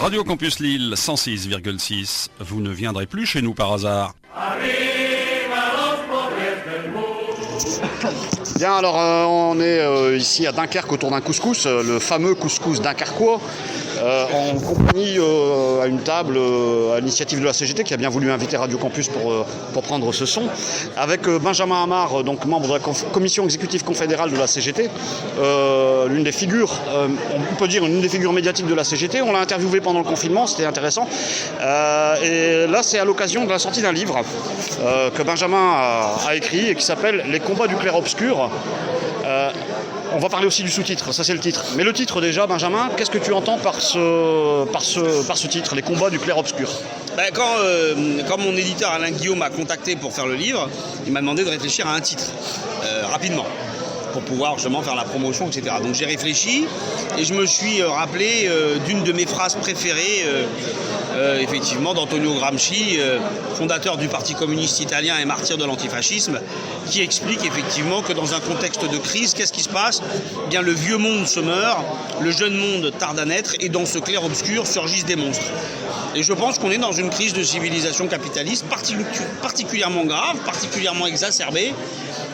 Radio Campus Lille 106,6. Vous ne viendrez plus chez nous par hasard. Bien, alors on est ici à Dunkerque autour d'un couscous, le fameux couscous dunkerquois, en compagnie à une table à l'initiative de la CGT qui a bien voulu inviter Radio Campus pour prendre ce son, avec Benjamin Amar, donc membre de la commission exécutive confédérale de la CGT, l'une des figures, on peut dire une des figures médiatiques de la CGT. On l'a interviewé pendant le confinement, c'était intéressant. Et là, c'est à l'occasion de la sortie d'un livre que Benjamin a écrit et qui s'appelle « Les combats du clair-obscur ». On va parler aussi du sous-titre, ça c'est le titre. Mais le titre déjà, Benjamin, qu'est-ce que tu entends par ce titre, les combats du clair-obscur ? Quand mon éditeur Alain Guillaume m'a contacté pour faire le livre, il m'a demandé de réfléchir à un titre, rapidement, pour pouvoir justement faire la promotion, etc. Donc j'ai réfléchi et je me suis rappelé d'une de mes phrases préférées, effectivement, d'Antonio Gramsci, fondateur du Parti communiste italien et martyr de l'antifascisme, qui explique effectivement que dans un contexte de crise, qu'est-ce qui se passe ? Eh bien, le vieux monde se meurt, le jeune monde tarde à naître, et dans ce clair-obscur surgissent des monstres. Et je pense qu'on est dans une crise de civilisation capitaliste particulièrement grave, particulièrement exacerbée.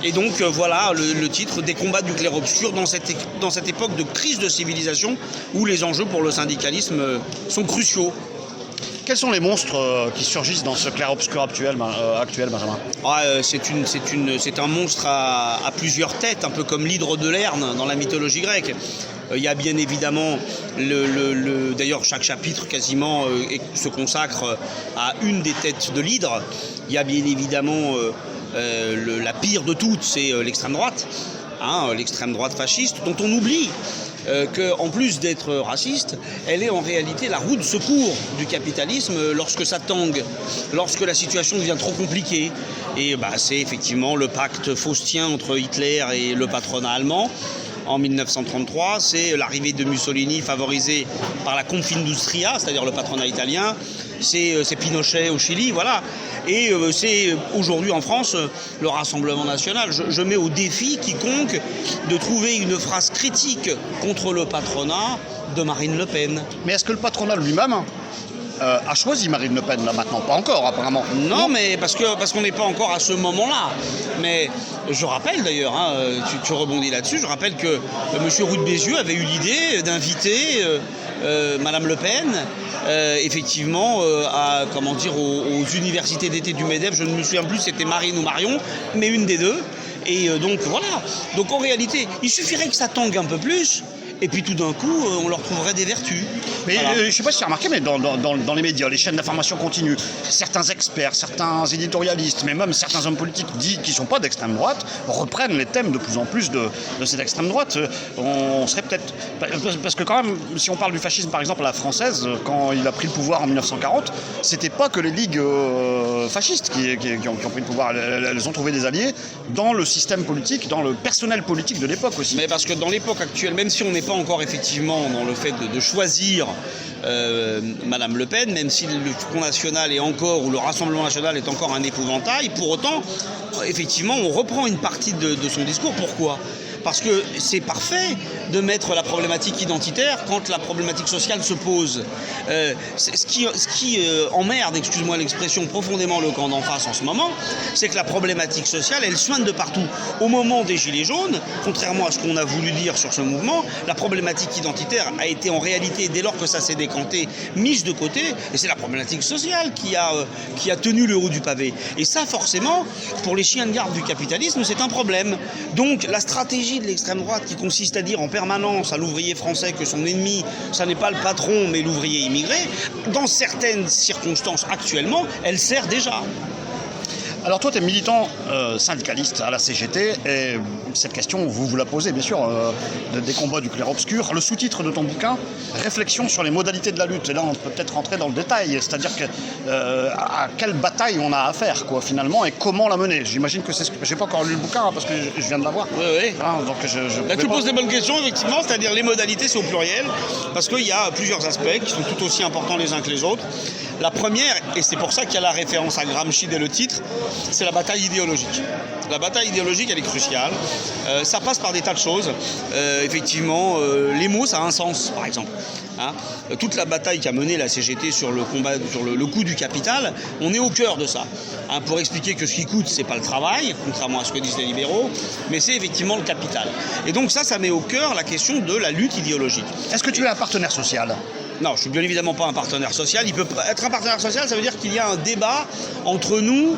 Et donc voilà le titre des combats du clair-obscur dans cette époque de crise de civilisation où les enjeux pour le syndicalisme sont cruciaux. Quels sont les monstres qui surgissent dans ce clair-obscur actuel, Benjamin ? C'est un monstre à plusieurs têtes, un peu comme l'hydre de Lerne dans la mythologie grecque. Il y a bien évidemment, d'ailleurs chaque chapitre quasiment se consacre à une des têtes de l'hydre. Il y a bien évidemment la pire de toutes, c'est l'extrême droite, l'extrême droite fasciste, dont on oublie qu'en plus d'être raciste, elle est en réalité la roue de secours du capitalisme lorsque ça tangue, lorsque la situation devient trop compliquée. Et c'est effectivement le pacte faustien entre Hitler et le patronat allemand. En 1933, c'est l'arrivée de Mussolini favorisée par la Confindustria, c'est-à-dire le patronat italien, c'est Pinochet au Chili, voilà. Et c'est aujourd'hui en France le Rassemblement national. Je mets au défi quiconque de trouver une phrase critique contre le patronat de Marine Le Pen. Mais est-ce que le patronat lui-même a choisi Marine Le Pen là maintenant ? Pas encore apparemment. Non, mais parce qu'on n'est pas encore à ce moment-là. Mais je rappelle d'ailleurs, tu rebondis là-dessus, je rappelle que M. Roux de Bézieux avait eu l'idée d'inviter Madame Le Pen effectivement aux universités d'été du MEDEF, je ne me souviens plus si c'était Marine ou Marion, mais une des deux. Et donc voilà. Donc en réalité, il suffirait que ça tangue un peu plus. Et puis tout d'un coup, on leur trouverait des vertus. Mais voilà. Je ne sais pas si tu as remarqué, mais dans les médias, les chaînes d'information continue, certains experts, certains éditorialistes, mais même certains hommes politiques qui ne sont pas d'extrême droite, reprennent les thèmes de plus en plus de cette extrême droite. On serait peut-être... Parce que quand même, si on parle du fascisme, par exemple, à la française, quand il a pris le pouvoir en 1940, c'était pas que les ligues fascistes qui ont pris le pouvoir. Elles ont trouvé des alliés dans le système politique, dans le personnel politique de l'époque aussi. Mais parce que dans l'époque actuelle, même si on n'est pas encore effectivement dans le fait de choisir Madame Le Pen, même si le Front National est encore, ou le Rassemblement National est encore un épouvantail, pour autant, effectivement, on reprend une partie de son discours. Pourquoi ? Parce que c'est parfait de mettre la problématique identitaire quand la problématique sociale se pose. Ce qui emmerde, excuse-moi l'expression, profondément le camp d'en face en ce moment, c'est que la problématique sociale, elle soigne de partout. Au moment des Gilets jaunes, contrairement à ce qu'on a voulu dire sur ce mouvement, la problématique identitaire a été en réalité, dès lors que ça s'est décanté, mise de côté, et c'est la problématique sociale qui a tenu le haut du pavé. Et ça, forcément, pour les chiens de garde du capitalisme, c'est un problème. Donc, la stratégie de l'extrême droite qui consiste à dire en permanence à l'ouvrier français que son ennemi, ça n'est pas le patron mais l'ouvrier immigré, dans certaines circonstances actuellement, elle sert déjà. Alors toi, tu es militant syndicaliste à la CGT, et cette question, vous la posez bien sûr, des combats du clair-obscur. Le sous-titre de ton bouquin, Réflexion sur les modalités de la lutte. Et là, on peut peut-être rentrer dans le détail, c'est-à-dire à quelle bataille on a affaire, quoi, finalement, et comment la mener. J'imagine que c'est ce que... J'ai pas encore lu le bouquin, parce que je viens de l'avoir. Oui. Donc tu poses des bonnes questions, effectivement, c'est-à-dire les modalités, c'est au pluriel, parce qu'il y a plusieurs aspects qui sont tout aussi importants les uns que les autres. La première, et c'est pour ça qu'il y a la référence à Gramsci dès le titre, c'est la bataille idéologique. La bataille idéologique, elle est cruciale. Ça passe par des tas de choses. Effectivement, les mots, ça a un sens, par exemple. Hein, toute la bataille qu'a menée la CGT sur le combat, sur le coût du capital, on est au cœur de ça. Hein, pour expliquer que ce qui coûte, c'est pas le travail, contrairement à ce que disent les libéraux, mais c'est effectivement le capital. Et donc ça met au cœur la question de la lutte idéologique. Est-ce que tu es un partenaire social ? Non, je suis bien évidemment pas un partenaire social. Il peut être un partenaire social, ça veut dire qu'il y a un débat entre nous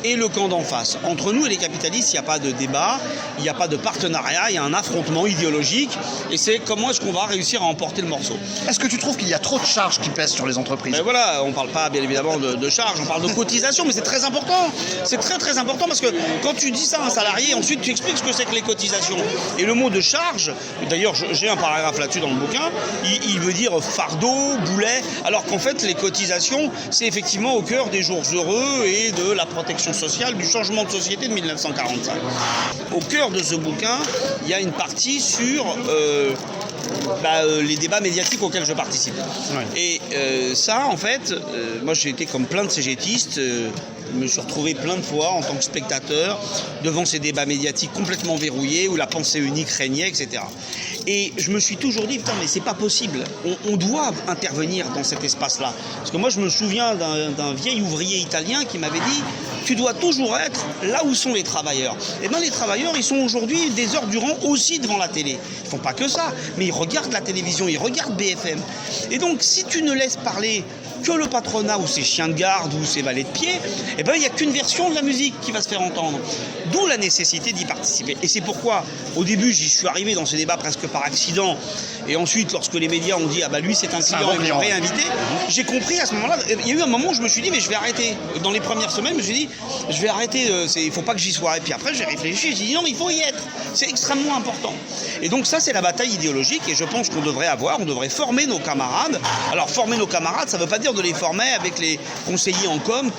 et le camp d'en face. Entre nous et les capitalistes, il n'y a pas de débat, il n'y a pas de partenariat, il y a un affrontement idéologique, et c'est comment est-ce qu'on va réussir à emporter le morceau. Est-ce que tu trouves qu'il y a trop de charges qui pèsent sur les entreprises ? Mais voilà, on ne parle pas bien évidemment de charges, on parle de cotisation, mais c'est très important. C'est très très important parce que quand tu dis ça à un salarié, ensuite tu expliques ce que c'est que les cotisations. Et le mot de charge, d'ailleurs j'ai un paragraphe là-dessus dans le bouquin, il veut dire fardeau, boulet, alors qu'en fait les cotisations, c'est effectivement au cœur des jours heureux et de la protection sociale, du changement de société de 1945. Au cœur de ce bouquin, il y a une partie sur les débats médiatiques auxquels je participe. Ouais. Et ça, en fait, moi j'ai été comme plein de CGTistes, je me suis retrouvé plein de fois en tant que spectateur devant ces débats médiatiques complètement verrouillés où la pensée unique régnait, etc. Et je me suis toujours dit, putain, mais c'est pas possible. On doit intervenir dans cet espace-là. Parce que moi, je me souviens d'un vieil ouvrier italien qui m'avait dit, tu dois toujours être là où sont les travailleurs. Et bien, les travailleurs, ils sont aujourd'hui des heures durant aussi devant la télé. Ils font pas que ça, mais ils regardent la télévision, ils regardent BFM. Et donc, si tu ne laisses parler que le patronat ou ses chiens de garde ou ses valets de pied, eh ben, il n'y a qu'une version de la musique qui va se faire entendre. D'où la nécessité d'y participer. Et c'est pourquoi, au début, j'y suis arrivé dans ce débat presque par accident. Et ensuite, lorsque les médias ont dit « Ah bah lui, c'est un client, il est réinvité », j'ai compris à ce moment-là. Il y a eu un moment où je me suis dit « Mais je vais arrêter ». Dans les premières semaines, je me suis dit « Je vais arrêter, il ne faut pas que j'y sois ». Et puis après, j'ai réfléchi, j'ai dit « Non, mais il faut y être. C'est extrêmement important ». Et donc ça, c'est la bataille idéologique. Et je pense qu'on devrait former nos camarades. Alors, former nos camarades, ça ne veut pas dire de les former avec les conseillers en com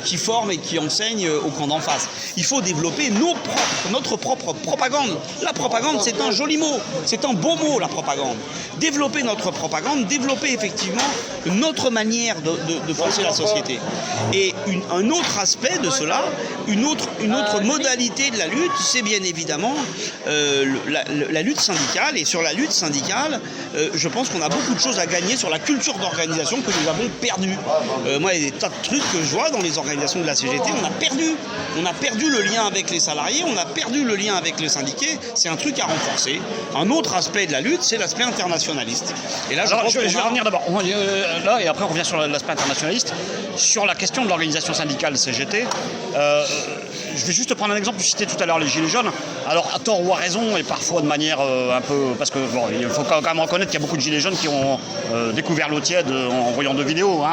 qui forment et qui enseignent au camp d'en face. Il faut développer notre propre propagande. La propagande, c'est un joli mot, c'est un beau mot, la propagande. Développer notre propagande, développer effectivement notre manière de penser la société. Et un autre aspect de cela, une autre modalité de la lutte, c'est bien évidemment la lutte syndicale. Et sur la lutte syndicale, je pense qu'on a beaucoup de choses à gagner sur la culture d'organisation que nous avons perdue. Moi, il y a des tas de trucs que je vois dans les organisations de la CGT, on a perdu le lien avec les salariés, on a perdu le lien avec les syndiqués, c'est un truc à renforcer. Un autre aspect de la lutte, c'est l'aspect internationaliste. Et là, je vais revenir d'abord là, et après on revient sur l'aspect internationaliste. Sur la question de l'organisation syndicale CGT, je vais juste prendre un exemple, tu citais tout à l'heure les Gilets jaunes. Alors, à tort ou à raison, et parfois de manière un peu... Parce que, bon, il faut quand même reconnaître qu'il y a beaucoup de Gilets jaunes qui ont découvert l'eau tiède en voyant de vidéos,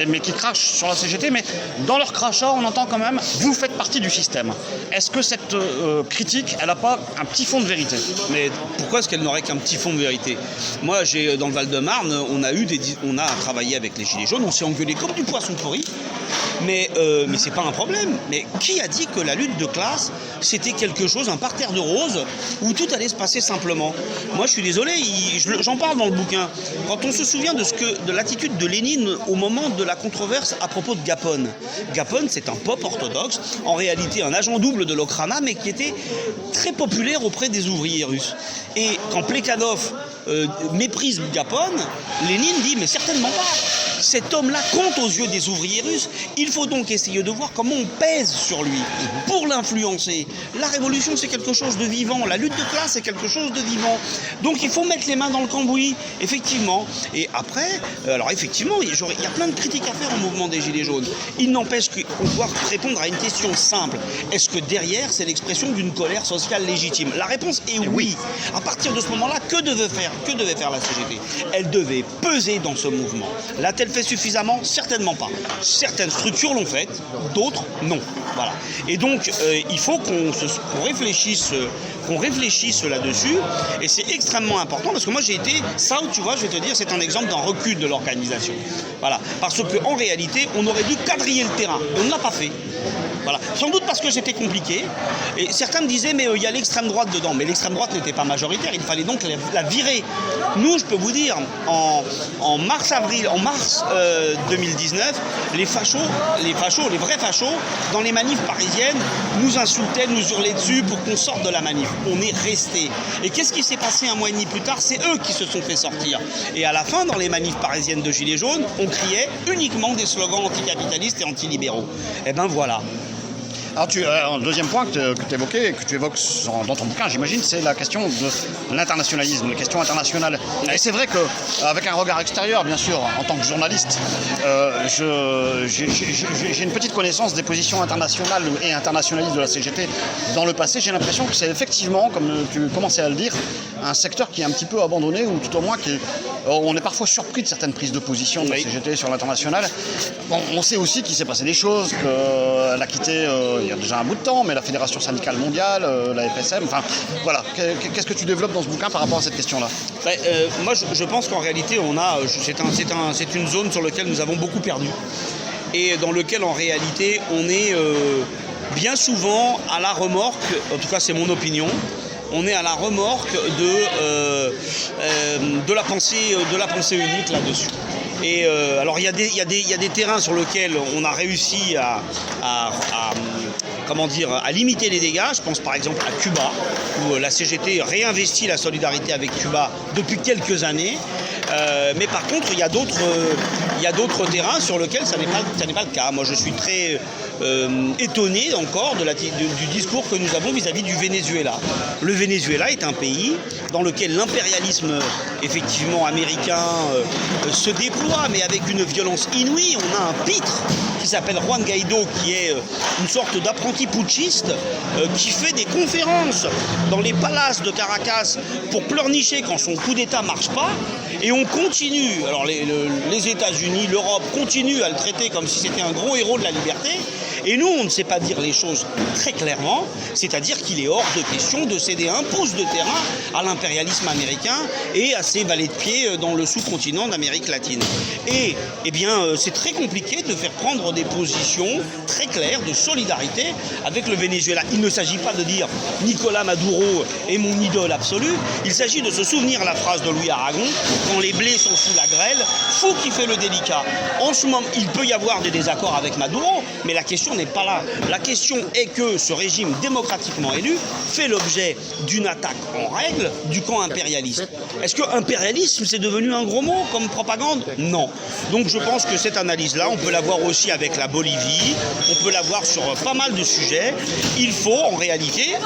mais qui crachent sur la CGT. Mais dans leur crachat, on entend quand même « vous faites partie du système ». Est-ce que cette critique, elle n'a pas un petit fond de vérité ? Mais pourquoi est-ce qu'elle n'aurait qu'un petit fond de vérité ? Moi, dans le Val-de-Marne, on a travaillé avec les Gilets jaunes, on s'est engueulé comme du poisson pourri. Mais c'est pas un problème. Mais qui a dit que la lutte de classe, c'était quelque chose, un parterre de roses, où tout allait se passer simplement ? Moi, je suis désolé, j'en parle dans le bouquin. Quand on se souvient de l'attitude de Lénine au moment de la controverse à propos de Gapone. Gapone, c'est un pop orthodoxe, en réalité un agent double de l'Okhrana, mais qui était très populaire auprès des ouvriers russes. Et quand Plekhanov méprise Gapone, Lénine dit « mais certainement pas ». Cet homme-là compte aux yeux des ouvriers russes. Il faut donc essayer de voir comment on pèse sur lui pour l'influencer. La révolution, c'est quelque chose de vivant. La lutte de classe, c'est quelque chose de vivant. Donc il faut mettre les mains dans le cambouis, effectivement. Et après, alors effectivement, il y a plein de critiques à faire au mouvement des Gilets jaunes. Il n'empêche qu'on doit répondre à une question simple. Est-ce que derrière, c'est l'expression d'une colère sociale légitime ? La réponse est oui. À partir de ce moment-là, que devait faire la CGT ? Elle devait peser dans ce mouvement. L'a-t-elle fait suffisamment ? Certainement pas. Certaines structures l'ont fait, d'autres non. Voilà. Et donc, il faut qu'on réfléchisse là-dessus. Et c'est extrêmement important parce que moi, j'ai été... Ça, tu vois, je vais te dire, c'est un exemple d'un recul de l'organisation. Voilà. Parce qu'en réalité, on aurait dû quadriller le terrain. On ne l'a pas fait. Voilà. Voilà. Sans doute parce que c'était compliqué. Et certains me disaient, mais il y a l'extrême droite dedans. Mais l'extrême droite n'était pas majoritaire. Il fallait donc la virer. Nous, je peux vous dire, en mars 2019, les vrais fachos, dans les manifs parisiennes, nous insultaient, nous hurlaient dessus pour qu'on sorte de la manif. On est resté. Et qu'est-ce qui s'est passé un mois et demi plus tard? C'est eux qui se sont fait sortir. Et à la fin, dans les manifs parisiennes de Gilets jaunes, on criait uniquement des slogans anticapitalistes et antilibéraux. Et ben voilà. Alors, un deuxième point que tu évoquais et que tu évoques dans ton bouquin, j'imagine, c'est la question de l'internationalisme, la question internationale. Et c'est vrai qu'avec un regard extérieur, bien sûr, en tant que journaliste, j'ai une petite connaissance des positions internationales et internationalistes de la CGT dans le passé. J'ai l'impression que c'est effectivement, comme tu commençais à le dire, un secteur qui est un petit peu abandonné, ou tout au moins on est parfois surpris de certaines prises de position de la CGT sur l'international. Bon, on sait aussi qu'il s'est passé des choses, qu'elle a quitté il y a déjà un bout de temps, mais la Fédération syndicale mondiale, la FSM, enfin voilà. Qu'est-ce que tu développes dans ce bouquin par rapport à cette question-là? Moi, je pense qu'en réalité, c'est une zone sur laquelle nous avons beaucoup perdu. Et dans lequel, en réalité, on est bien souvent à la remorque, en tout cas c'est mon opinion, on est à la remorque de la pensée unique là-dessus. Et alors il y a des terrains sur lesquels on a réussi à limiter les dégâts. Je pense par exemple à Cuba, où la CGT réinvestit la solidarité avec Cuba depuis quelques années. Mais par contre, il y a d'autres terrains sur lesquels ça n'est pas le cas. Moi, je suis très étonné encore du discours que nous avons vis-à-vis du Venezuela. Le Venezuela est un pays dans lequel l'impérialisme, effectivement, américain se déploie, mais avec une violence inouïe. On a un pitre qui s'appelle Juan Guaido, qui est une sorte d'apprenti putschiste qui fait des conférences dans les palaces de Caracas pour pleurnicher quand son coup d'État ne marche pas. Et on continue, alors les États-Unis, l'Europe continuent à le traiter comme si c'était un gros héros de la liberté. Et nous, on ne sait pas dire les choses très clairement, c'est-à-dire qu'il est hors de question de céder un pouce de terrain à l'impérialisme américain et à ses valets de pied dans le sous-continent d'Amérique latine. Et eh bien, c'est très compliqué de faire prendre des positions très claires de solidarité avec le Venezuela. Il ne s'agit pas de dire Nicolas Maduro est mon idole absolue, il s'agit de se souvenir la phrase de Louis Aragon, quand les blés sont sous la grêle, fou qui fait le délicat. En ce moment, il peut y avoir des désaccords avec Maduro, mais la question n'est pas là. La question est que ce régime démocratiquement élu fait l'objet d'une attaque en règle du camp impérialiste. Est-ce que impérialisme, c'est devenu un gros mot comme propagande? Non. Donc je pense que cette analyse-là, on peut la voir aussi avec la Bolivie, on peut la voir sur pas mal de sujets. Il faut en réalité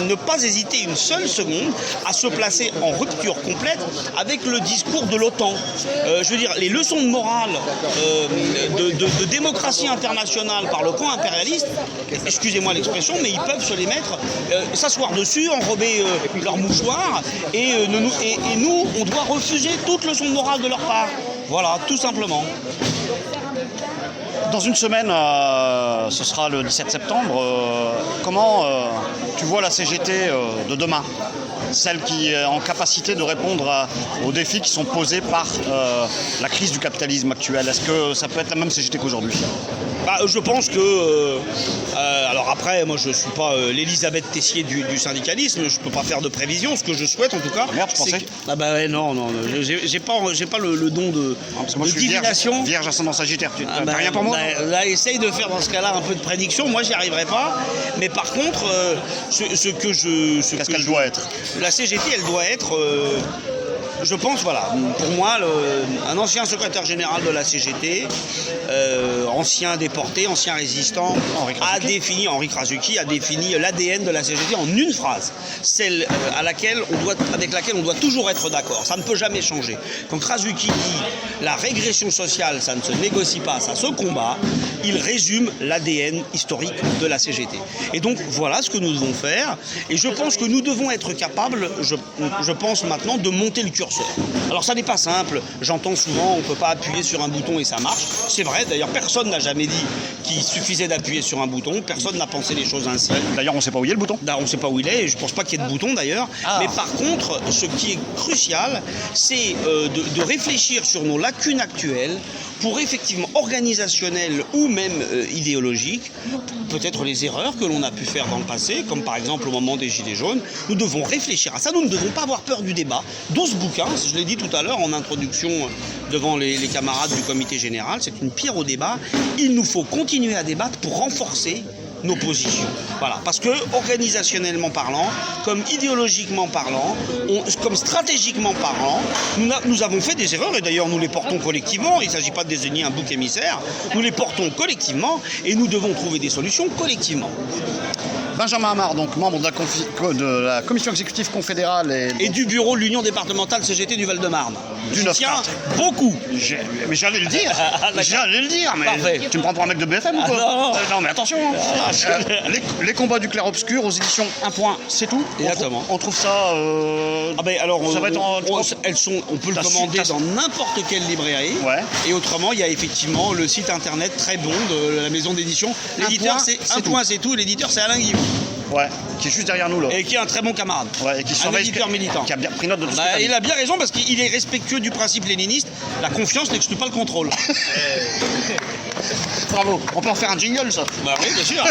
ne pas hésiter une seule seconde à se placer en rupture complète avec le discours de l'OTAN. Je veux dire, les leçons de morale de démocratie internationale par le camp impérialiste, excusez-moi l'expression, mais ils peuvent se les mettre, s'asseoir dessus, enrober leur mouchoir, et nous, on doit refuser toute leçon de morale de leur part. Voilà, tout simplement. Dans une semaine, ce sera le 17 septembre, comment tu vois la CGT de demain? Celle qui est en capacité de répondre aux défis qui sont posés par la crise du capitalisme actuel. Est-ce que ça peut être la même CGT qu'aujourd'hui? Je pense que... alors après, moi je ne suis pas l'Elisabeth Tessier du syndicalisme, je ne peux pas faire de prévision. Ce que je souhaite en tout cas... Merde, je pensais. Non, j'ai pas le don de divination. Vierge ascendant Sagittaire, tu n'as rien pour moi? Essaye de faire dans ce cas-là un peu de prédiction. Moi, j'y arriverai pas. Mais par contre, qu'est-ce qu'elle doit être? La CGT, elle doit être... je pense, voilà, pour moi, un ancien secrétaire général de la CGT, ancien déporté, ancien résistant, Henri Krasuki a défini l'ADN de la CGT en une phrase, celle avec laquelle on doit toujours être d'accord. Ça ne peut jamais changer. Quand Krasuki dit la régression sociale, ça ne se négocie pas, ça se combat, il résume l'ADN historique de la CGT. Et donc, voilà ce que nous devons faire. Et je pense que nous devons être capables, je pense maintenant, de monter le curseur curseur. Alors ça n'est pas simple, j'entends souvent on ne peut pas appuyer sur un bouton et ça marche. C'est vrai, d'ailleurs personne n'a jamais dit qu'il suffisait d'appuyer sur un bouton, personne n'a pensé les choses ainsi. D'ailleurs, on ne sait pas où il est le bouton. Là, on ne sait pas où il est, et je ne pense pas qu'il y ait de bouton d'ailleurs. Mais par contre, ce qui est crucial, c'est de réfléchir sur nos lacunes actuelles pour effectivement organisationnelles ou même idéologiques, peut-être les erreurs que l'on a pu faire dans le passé, comme par exemple au moment des Gilets jaunes. Nous devons réfléchir à ça, nous ne devons pas avoir peur du débat. Dans ce bouquin, je l'ai dit tout à l'heure en introduction devant les camarades du comité général, c'est une pierre au débat. Il nous faut continuer à débattre pour renforcer nos positions. Voilà, parce que organisationnellement parlant, comme idéologiquement parlant, comme stratégiquement parlant, nous avons fait des erreurs et d'ailleurs nous les portons collectivement. Il ne s'agit pas de désigner un bouc émissaire, nous les portons collectivement et nous devons trouver des solutions collectivement. Benjamin Amar, donc membre de la commission exécutive confédérale et du bureau de l'Union départementale CGT du Val-de-Marne. J'y tiens beaucoup. Mais j'allais le dire. Mais parfait. Tu me prends pour un mec de BFM ou quoi? Non, mais attention. Les combats du clair-obscur aux éditions 1 point, c'est tout. Exactement. On trouve ça. Alors, ça va être on peut le commander dans n'importe quelle librairie. Ouais. Et autrement, il y a effectivement le site internet très bon de la maison d'édition. L'éditeur, c'est Un point, c'est tout. Et l'éditeur, c'est Alain Guillaume. Ouais, qui est juste derrière nous là. Et qui est un très bon camarade. Ouais, et qui un éditeur militant. Qui a bien pris note de tout ça. Il a bien raison parce qu'il est respectueux du principe léniniste. La confiance n'exclut pas le contrôle. Bravo. On peut en faire un jingle, ça. Bah oui, bien sûr.